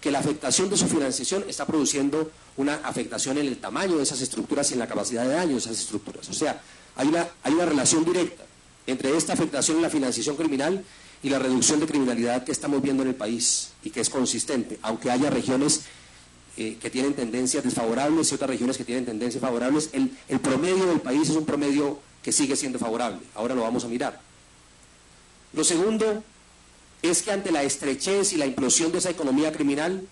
que la afectación de su financiación está produciendo una afectación en el tamaño de esas estructuras y en la capacidad de daño de esas estructuras. O sea, hay una relación directa entre esta afectación en la financiación criminal y la reducción de criminalidad que estamos viendo en el país y que es consistente, aunque haya regiones que tienen tendencias desfavorables y otras regiones que tienen tendencias favorables, el promedio del país es un promedio que sigue siendo favorable. Ahora lo vamos a mirar. Lo segundo es que ante la estrechez y la implosión de esa economía criminal,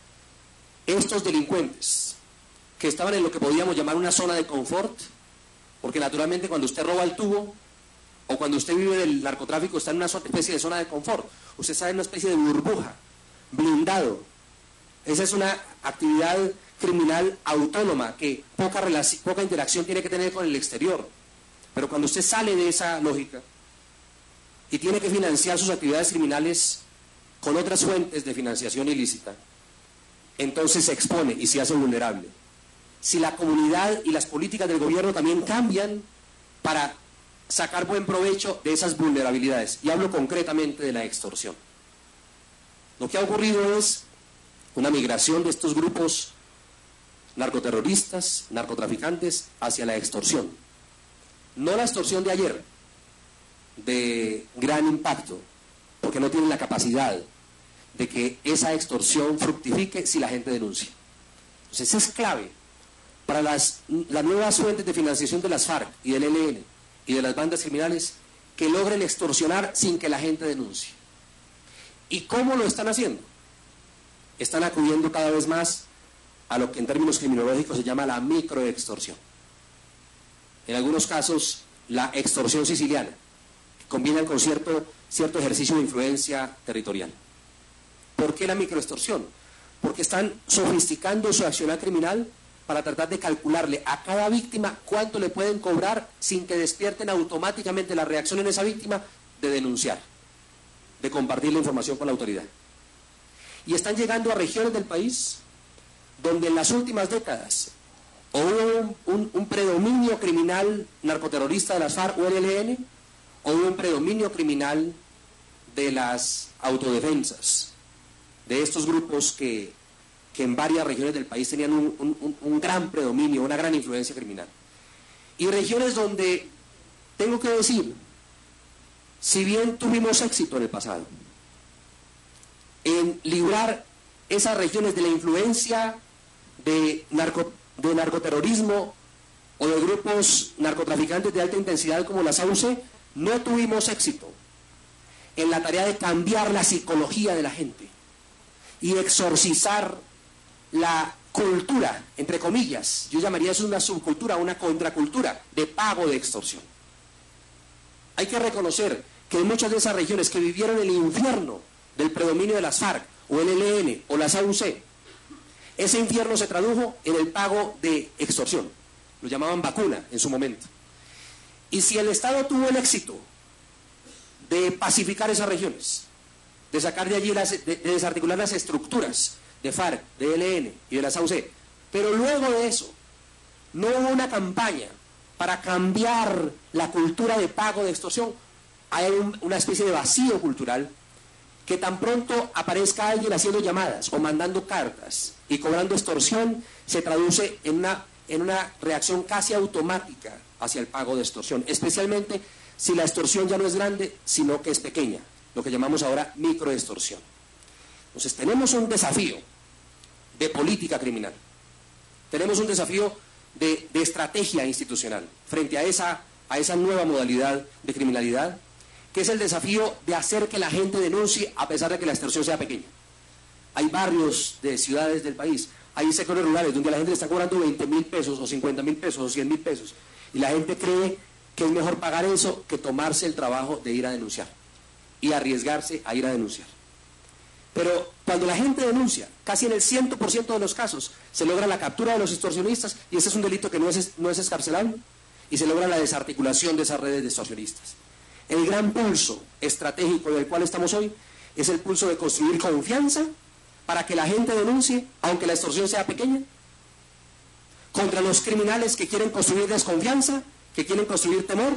estos delincuentes que estaban en lo que podíamos llamar una zona de confort, porque naturalmente cuando usted roba el tubo o cuando usted vive del narcotráfico está en una especie de zona de confort, usted está en una especie de burbuja, blindado. Esa es una actividad criminal autónoma que poca interacción tiene que tener con el exterior. Pero cuando usted sale de esa lógica y tiene que financiar sus actividades criminales con otras fuentes de financiación ilícita, entonces se expone y se hace vulnerable. Si la comunidad y las políticas del gobierno también cambian para sacar buen provecho de esas vulnerabilidades, y hablo concretamente de la extorsión. Lo que ha ocurrido es una migración de estos grupos narcoterroristas, narcotraficantes, hacia la extorsión. No la extorsión de ayer, de gran impacto, porque no tienen la capacidad de que esa extorsión fructifique si la gente denuncia. Entonces, eso es clave para las nuevas fuentes de financiación de las FARC y del ELN y de las bandas criminales, que logren extorsionar sin que la gente denuncie. ¿Y cómo lo están haciendo? Están acudiendo cada vez más a lo que en términos criminológicos se llama la microextorsión. En algunos casos, la extorsión siciliana, que combinan con cierto ejercicio de influencia territorial. ¿Por qué la microextorsión? Porque están sofisticando su accionar criminal para tratar de calcularle a cada víctima cuánto le pueden cobrar sin que despierten automáticamente la reacción en esa víctima de denunciar, de compartir la información con la autoridad. Y están llegando a regiones del país donde en las últimas décadas o hubo un predominio criminal narcoterrorista de las FARC o el ELN, o hubo un predominio criminal de las autodefensas, de estos grupos que en varias regiones del país tenían un gran predominio, una gran influencia criminal. Y regiones donde, tengo que decir, si bien tuvimos éxito en el pasado en librar esas regiones de la influencia de narcoterrorismo o de grupos narcotraficantes de alta intensidad como las AUC, no tuvimos éxito en la tarea de cambiar la psicología de la gente y exorcizar la cultura, entre comillas, yo llamaría eso una subcultura, una contracultura de pago de extorsión. Hay que reconocer que en muchas de esas regiones que vivieron el infierno del predominio de las FARC o el ELN o las AUC, ese infierno se tradujo en el pago de extorsión, lo llamaban vacuna en su momento. Y si el Estado tuvo el éxito de pacificar esas regiones, de sacar de allí, de desarticular las estructuras de FARC, de ELN y de las AUC, pero luego de eso no hubo una campaña para cambiar la cultura de pago de extorsión, hay una especie de vacío cultural que tan pronto aparezca alguien haciendo llamadas o mandando cartas y cobrando extorsión, se traduce en una reacción casi automática hacia el pago de extorsión, especialmente si la extorsión ya no es grande, sino que es pequeña, lo que llamamos ahora microextorsión. Entonces tenemos un desafío de política criminal, tenemos un desafío de estrategia institucional frente a esa nueva modalidad de criminalidad, que es el desafío de hacer que la gente denuncie a pesar de que la extorsión sea pequeña. Hay barrios de ciudades del país, hay sectores rurales donde la gente le está cobrando 20.000 pesos o 50.000 pesos o 100.000 pesos y la gente cree que es mejor pagar eso que tomarse el trabajo de ir a denunciar y arriesgarse a ir a denunciar. Pero cuando la gente denuncia, casi en el 100% de los casos se logra la captura de los extorsionistas, y ese es un delito que no es excarcelable, y se logra la desarticulación de esas redes de extorsionistas. El gran pulso estratégico del cual estamos hoy es el pulso de construir confianza para que la gente denuncie, aunque la extorsión sea pequeña, contra los criminales que quieren construir desconfianza, que quieren construir temor,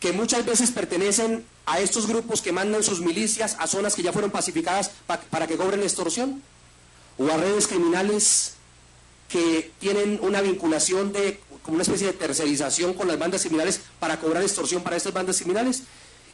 que muchas veces pertenecen a estos grupos que mandan sus milicias a zonas que ya fueron pacificadas para que cobren extorsión, o a redes criminales que tienen una vinculación como una especie de tercerización con las bandas criminales para cobrar extorsión para estas bandas criminales,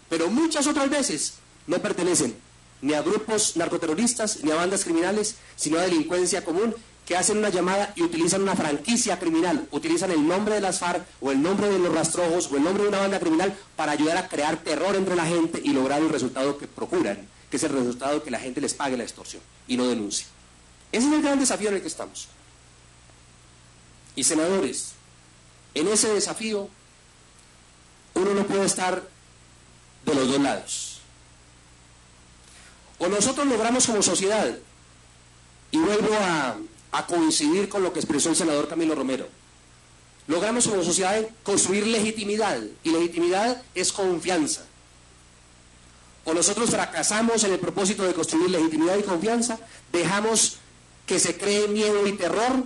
pero muchas otras veces no pertenecen ni a grupos narcoterroristas ni a bandas criminales, sino a delincuencia común, que hacen una llamada y utilizan una franquicia criminal, utilizan el nombre de las FARC o el nombre de los rastrojos o el nombre de una banda criminal para ayudar a crear terror entre la gente y lograr el resultado que procuran, que es el resultado que la gente les pague la extorsión y no denuncie. Ese es el gran desafío en el que estamos. Y senadores, en ese desafío uno no puede estar de los dos lados. O nosotros logramos como sociedad, y vuelvo a coincidir con lo que expresó el senador Camilo Romero, logramos como sociedad construir legitimidad, y legitimidad es confianza. O nosotros fracasamos en el propósito de construir legitimidad y confianza, dejamos que se cree miedo y terror,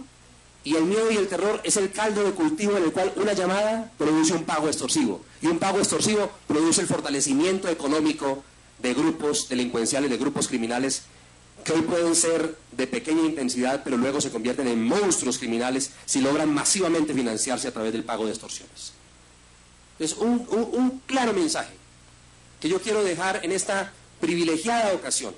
y el miedo y el terror es el caldo de cultivo en el cual una llamada produce un pago extorsivo, y un pago extorsivo produce el fortalecimiento económico de grupos delincuenciales, de grupos criminales, que hoy pueden ser de pequeña intensidad, pero luego se convierten en monstruos criminales si logran masivamente financiarse a través del pago de extorsiones. Es un claro mensaje que yo quiero dejar en esta privilegiada ocasión,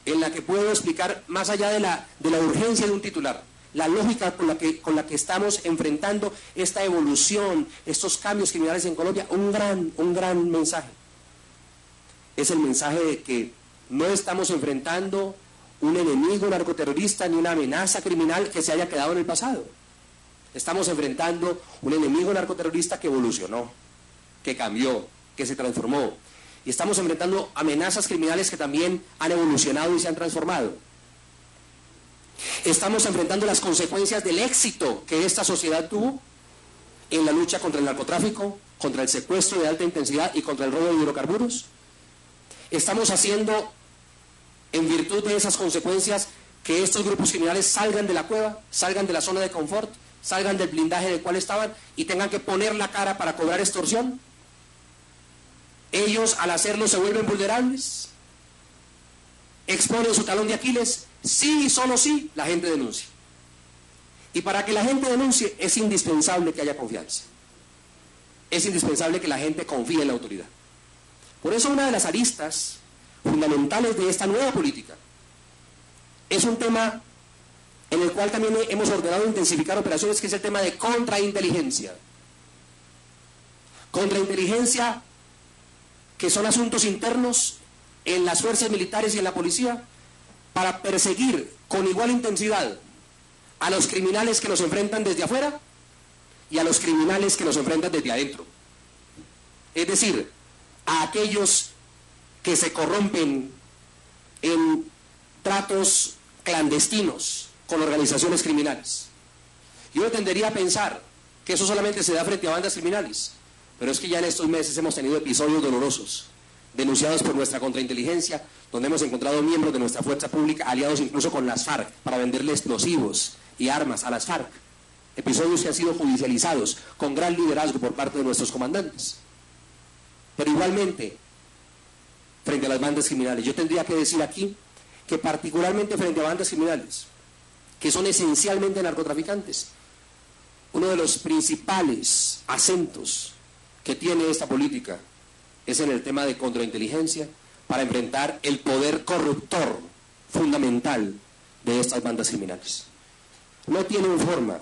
en la que puedo explicar, más allá de la urgencia de un titular, la lógica con la que estamos enfrentando esta evolución, estos cambios criminales en Colombia. Un gran mensaje. Es el mensaje de que no estamos enfrentando un enemigo narcoterrorista ni una amenaza criminal que se haya quedado en el pasado. Estamos enfrentando un enemigo narcoterrorista que evolucionó, que cambió, que se transformó. Y estamos enfrentando amenazas criminales que también han evolucionado y se han transformado. Estamos enfrentando las consecuencias del éxito que esta sociedad tuvo en la lucha contra el narcotráfico, contra el secuestro de alta intensidad y contra el robo de hidrocarburos. Estamos haciendo, en virtud de esas consecuencias, que estos grupos criminales salgan de la cueva, salgan de la zona de confort, salgan del blindaje del cual estaban y tengan que poner la cara para cobrar extorsión. Ellos, al hacerlo, se vuelven vulnerables, exponen su talón de Aquiles. Sí y solo sí, la gente denuncia. Y para que la gente denuncie es indispensable que haya confianza. Es indispensable que la gente confíe en la autoridad. Por eso una de las aristas fundamentales de esta nueva política es un tema en el cual también hemos ordenado intensificar operaciones, que es el tema de contrainteligencia. Contrainteligencia, que son asuntos internos en las fuerzas militares y en la policía, para perseguir con igual intensidad a los criminales que nos enfrentan desde afuera y a los criminales que nos enfrentan desde adentro. Es decir, a aquellos que se corrompen en tratos clandestinos con organizaciones criminales. Yo tendería a pensar que eso solamente se da frente a bandas criminales, pero es que ya en estos meses hemos tenido episodios dolorosos, denunciados por nuestra contrainteligencia, donde hemos encontrado miembros de nuestra fuerza pública aliados incluso con las FARC para venderle explosivos y armas a las FARC. Episodios que han sido judicializados con gran liderazgo por parte de nuestros comandantes. Pero igualmente, frente a las bandas criminales, yo tendría que decir aquí que particularmente frente a bandas criminales, que son esencialmente narcotraficantes, uno de los principales acentos que tiene esta política es en el tema de contrainteligencia para enfrentar el poder corruptor fundamental de estas bandas criminales. No tienen forma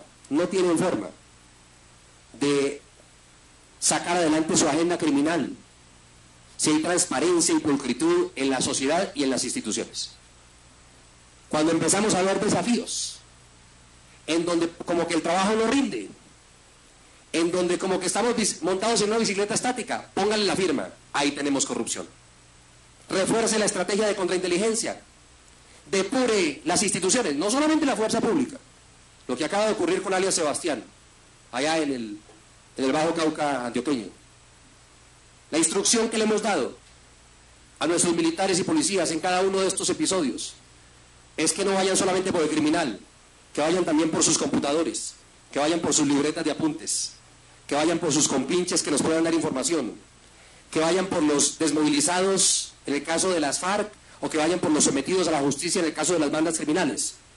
de sacar adelante su agenda criminal si hay transparencia y pulcritud en la sociedad y en las instituciones. Cuando empezamos a ver desafíos en donde como que el trabajo no rinde, en donde como que estamos montados en una bicicleta estática, póngale la firma, ahí tenemos corrupción. Refuerce la estrategia de contrainteligencia, depure las instituciones, no solamente la fuerza pública, lo que acaba de ocurrir con alias Sebastián, allá en el Bajo Cauca antioqueño. La instrucción que le hemos dado a nuestros militares y policías en cada uno de estos episodios es que no vayan solamente por el criminal, que vayan también por sus computadores, que vayan por sus libretas de apuntes, que vayan por sus compinches que nos puedan dar información, que vayan por los desmovilizados en el caso de las FARC o que vayan por los sometidos a la justicia en el caso de las bandas criminales.